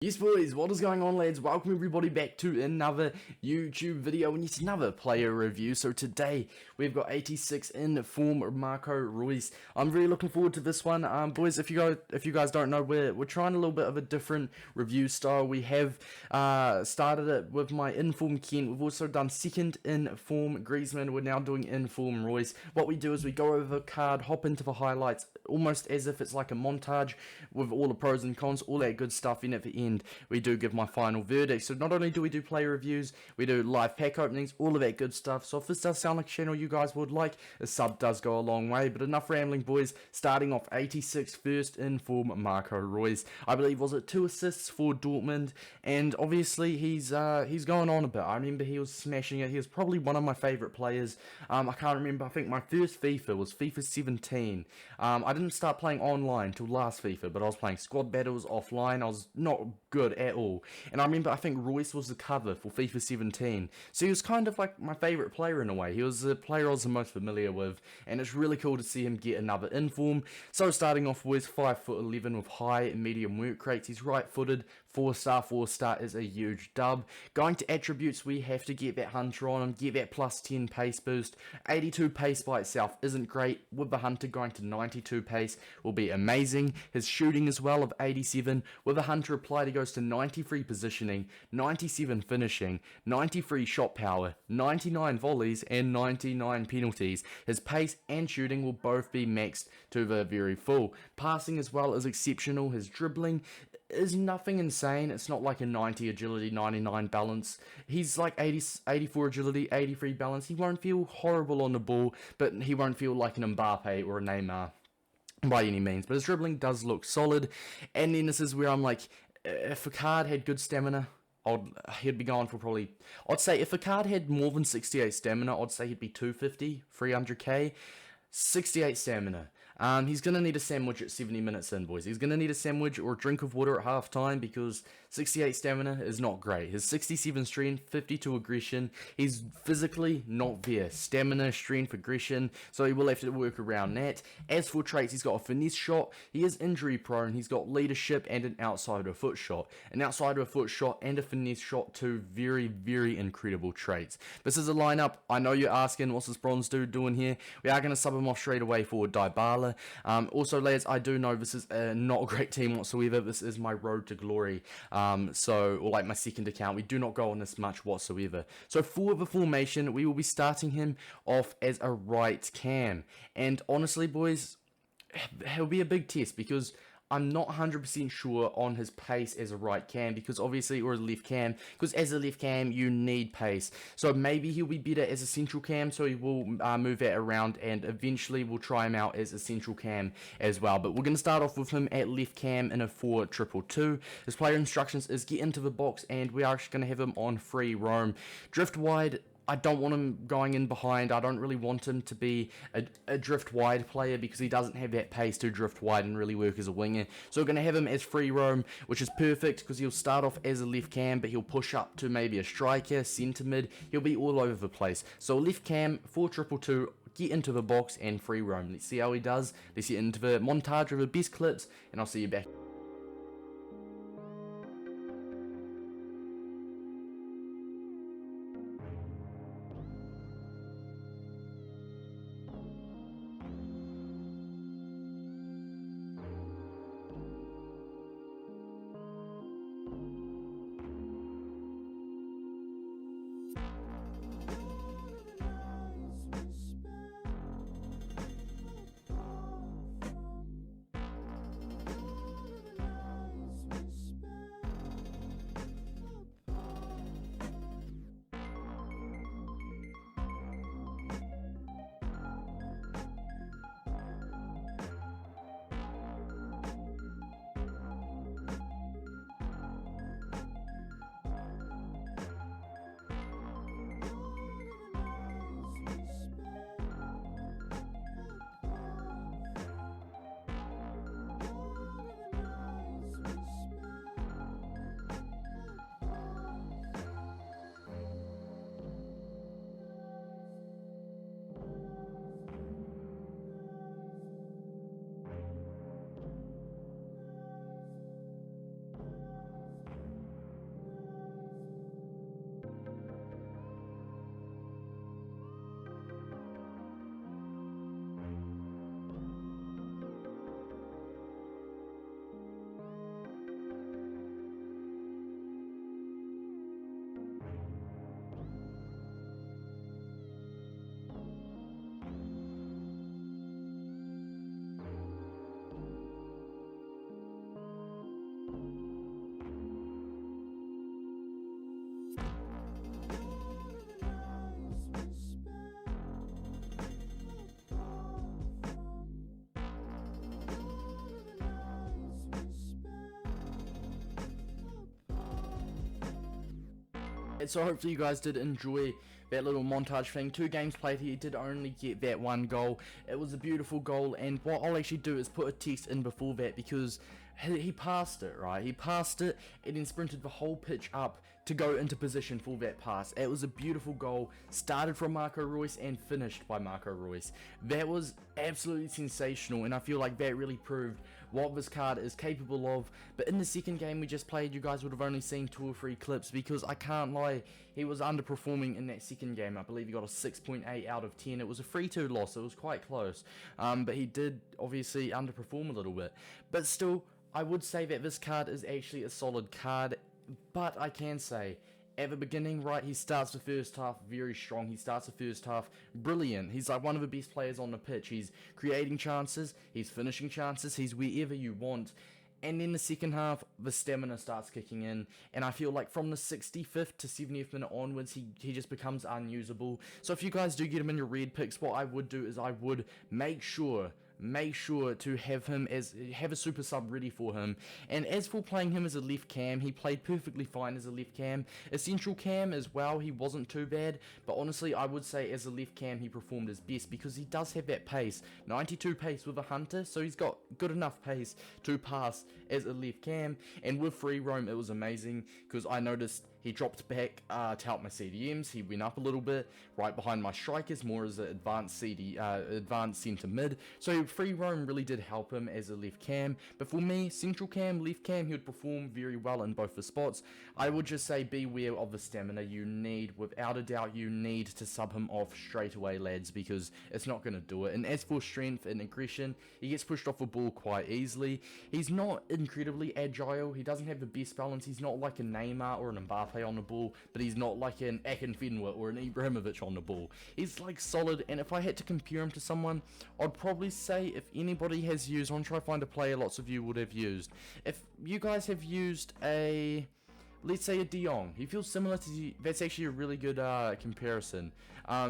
Yes boys, what is going on lads? Welcome everybody back to another YouTube video and it's another player review. So today we've got 86 in form Marco Reus. I'm really looking forward to this one. Boys, if you guys don't know, we're trying a little bit of a different review style. We have started it with my inform Ken. We've also done second in form Griezmann. We're now doing inform Reus. What we do is we go over a card, hop into the highlights, almost as if it's like a montage with all the pros and cons, all that good stuff in at the end. We do give my final verdict. So not only do we do player reviews, we do live pack openings, all of that good stuff. So if this does sound like a channel you guys would like, a sub does go a long way. But enough rambling boys, starting off 86 first in form Marco Reus. I believe was it 2 assists for Dortmund, and obviously he's going on a bit. I remember he was smashing it. He was probably one of my favourite players. I can't remember, I think my first FIFA was FIFA 17. I didn't start playing online till last FIFA, but I was playing squad battles offline. I was not good at all, and I remember I think Reus was the cover for FIFA 17, so he was kind of like my favourite player in a way. He was the player I was the most familiar with, and it's really cool to see him get another inform. So starting off with 5'11" with high and medium work rates. He's right-footed, 4-star is a huge dub. Going to attributes, we have to get that Hunter on him, get that plus 10 pace boost. 82 pace by itself isn't great. With the Hunter going to 92 pace will be amazing. His shooting as well of 87. With the Hunter applied, he goes to 93 positioning, 97 finishing, 93 shot power, 99 volleys, and 99 penalties. His pace and shooting will both be maxed to the very full. Passing as well is exceptional. His dribbling is nothing insane. It's not like a 90 agility, 99 balance. He's like 84 agility, 83 balance. He won't feel horrible on the ball, but he won't feel like an Mbappe or a Neymar by any means. But his dribbling does look solid. And then this is where I'm like, if a card had good stamina, he'd be going for probably, I'd say if a card had more than 68 stamina, I'd say he'd be 250, 300k. 68 stamina. He's going to need a sandwich at 70 minutes in, boys. He's going to need a sandwich or a drink of water at half time because 68 stamina is not great. His 67 strength, 52 aggression. He's physically not there. Stamina, strength, aggression. So he will have to work around that. As for traits, he's got a finesse shot. He is injury prone. He's got leadership and an outside of a foot shot. An outside of a foot shot and a finesse shot. Two very, very incredible traits. This is a lineup. I know you're asking, what's this bronze dude doing here? We are going to sub him off straight away for Dybala. Also, lads, I do know this is not a great team whatsoever. This is my road to glory, or like my second account. We do not go on this much whatsoever. So for the formation, we will be starting him off as a right cam. And honestly, boys, it'll be a big test because I'm not 100% sure on his pace as a right cam, because obviously, or a left cam, because as a left cam you need pace. So maybe he'll be better as a central cam, so he will move that around, and eventually we'll try him out as a central cam as well. But we're going to start off with him at left cam in a 4-2-2. His player instructions is get into the box, and we are actually going to have him on free roam. Drift wide, I don't want him going in behind. I don't really want him to be a drift wide player because he doesn't have that pace to drift wide and really work as a winger. So we're going to have him as free roam, which is perfect because he'll start off as a left cam, but he'll push up to maybe a striker, centre mid. He'll be all over the place. So left cam, 4-2-2, get into the box and free roam. Let's see how he does. Let's get into the montage of the best clips, and I'll see you back. And so hopefully you guys did enjoy that little montage thing. 2 games played, he did only get that 1 goal. It was a beautiful goal, and what I'll actually do is put a text in before that, because he passed it, right? He passed it and then sprinted the whole pitch up to go into position for that pass. It was a beautiful goal, started from Marco Reus and finished by Marco Reus. That was absolutely sensational, and I feel like that really proved what this card is capable of. But in the second game we just played, you guys would have only seen 2 or 3 clips, because I can't lie, he was underperforming in that second game. I believe he got a 6.8 out of 10. It was a 3-2 loss, it was quite close, but he did obviously underperform a little bit. But still, I would say that this card is actually a solid card, but I can say, at the beginning, right, he starts the first half very strong. He starts the first half brilliant. He's like one of the best players on the pitch. He's creating chances, he's finishing chances, he's wherever you want. And then the second half, the stamina starts kicking in, and I feel like from the 65th to 70th minute onwards, he just becomes unusable. So if you guys do get him in your red picks, what I would do is I would make sure to have a super sub ready for him. And as for playing him as a left cam, he played perfectly fine as a left cam. A central cam as well, he wasn't too bad, but honestly I would say as a left cam he performed his best, because he does have that pace, 92 pace with a hunter, so he's got good enough pace to pass as a left cam. And with free roam it was amazing, because I noticed he dropped back to help my CDMs. He went up a little bit, right behind my strikers, more as an advanced advanced centre mid. So free roam really did help him as a left cam. But for me, central cam, left cam, he would perform very well in both the spots. I would just say beware of the stamina. You need, without a doubt, you need to sub him off straight away, lads, because it's not going to do it. And as for strength and aggression, he gets pushed off the ball quite easily. He's not incredibly agile. He doesn't have the best balance. He's not like a Neymar or an Mbappe on the ball, but he's not like an Akinfenwa or an Ibrahimovic on the ball. He's like solid, and if I had to compare him to someone, I'd probably say, if anybody has used, I'm trying to find a player lots of you would have used. If you guys have used a, let's say a De Jong, he feels similar to, that's actually a really good comparison.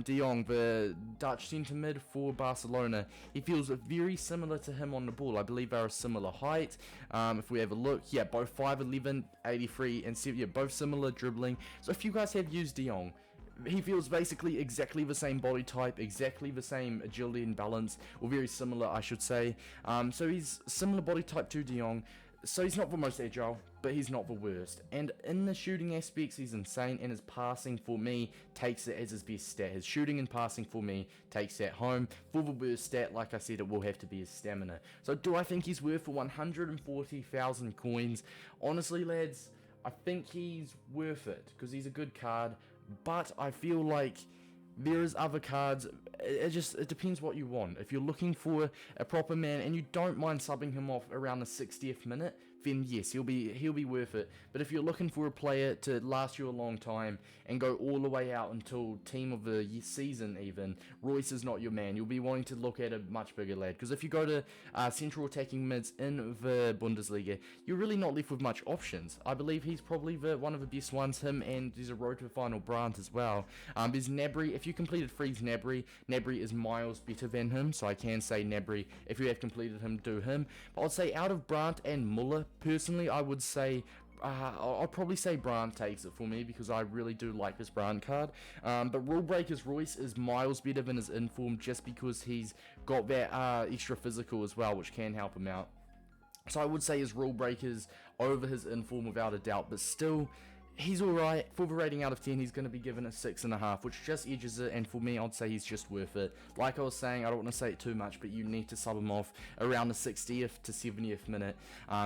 De Jong, the Dutch centre mid for Barcelona, he feels very similar to him on the ball. I believe they're a similar height. If we have a look, yeah, both 5'11", 83, and 7, yeah, both similar dribbling. So if you guys have used De Jong, he feels basically exactly the same body type, exactly the same agility and balance, or very similar, I should say. So he's similar body type to De Jong. So he's not the most agile, but he's not the worst. And in the shooting aspects, he's insane, and his passing for me takes it as his best stat. His shooting and passing for me takes that home. For the worst stat, like I said, it will have to be his stamina. So do I think he's worth 140,000 coins? Honestly, lads, I think he's worth it, because he's a good card, but I feel like there's other cards. It depends what you want. If you're looking for a proper man and you don't mind subbing him off around the 60th minute, then yes, he'll be worth it. But if you're looking for a player to last you a long time and go all the way out until team of the season even, Reus is not your man. You'll be wanting to look at a much bigger lad, because if you go to central attacking mids in the Bundesliga, you're really not left with much options. I believe he's probably one of the best ones, him, and there's a road to the final Brandt as well. There's Gnabry. If you completed Freeze Gnabry is miles better than him, so I can say Gnabry, if you have completed him, do him. But I'd say out of Brandt and Muller, personally, I would say, I'll probably say Brandt takes it for me, because I really do like this Brandt card. But Rule Breaker's Reus is miles better than his inform, just because he's got that extra physical as well, which can help him out. So I would say his Rule Breakers over his inform without a doubt, but still, he's alright. For the rating out of 10, he's going to be given a 6.5, which just edges it, and for me, I'd say he's just worth it. Like I was saying, I don't want to say it too much, but you need to sub him off around the 60th to 70th minute,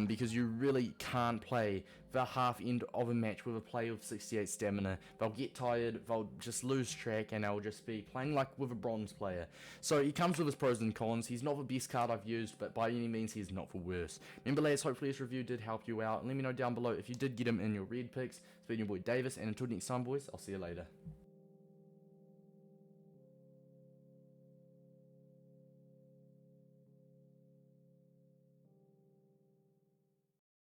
because you really can't play the half end of a match with a player with 68 stamina. They'll get tired, they'll just lose track, and they'll just be playing like with a bronze player. So he comes with his pros and cons. He's not the best card I've used, but by any means, he's not the worst. Remember, lads, hopefully this review did help you out. Let me know down below if you did get him in your red picks. It's been your boy Davis, and until next time, boys, I'll see you later.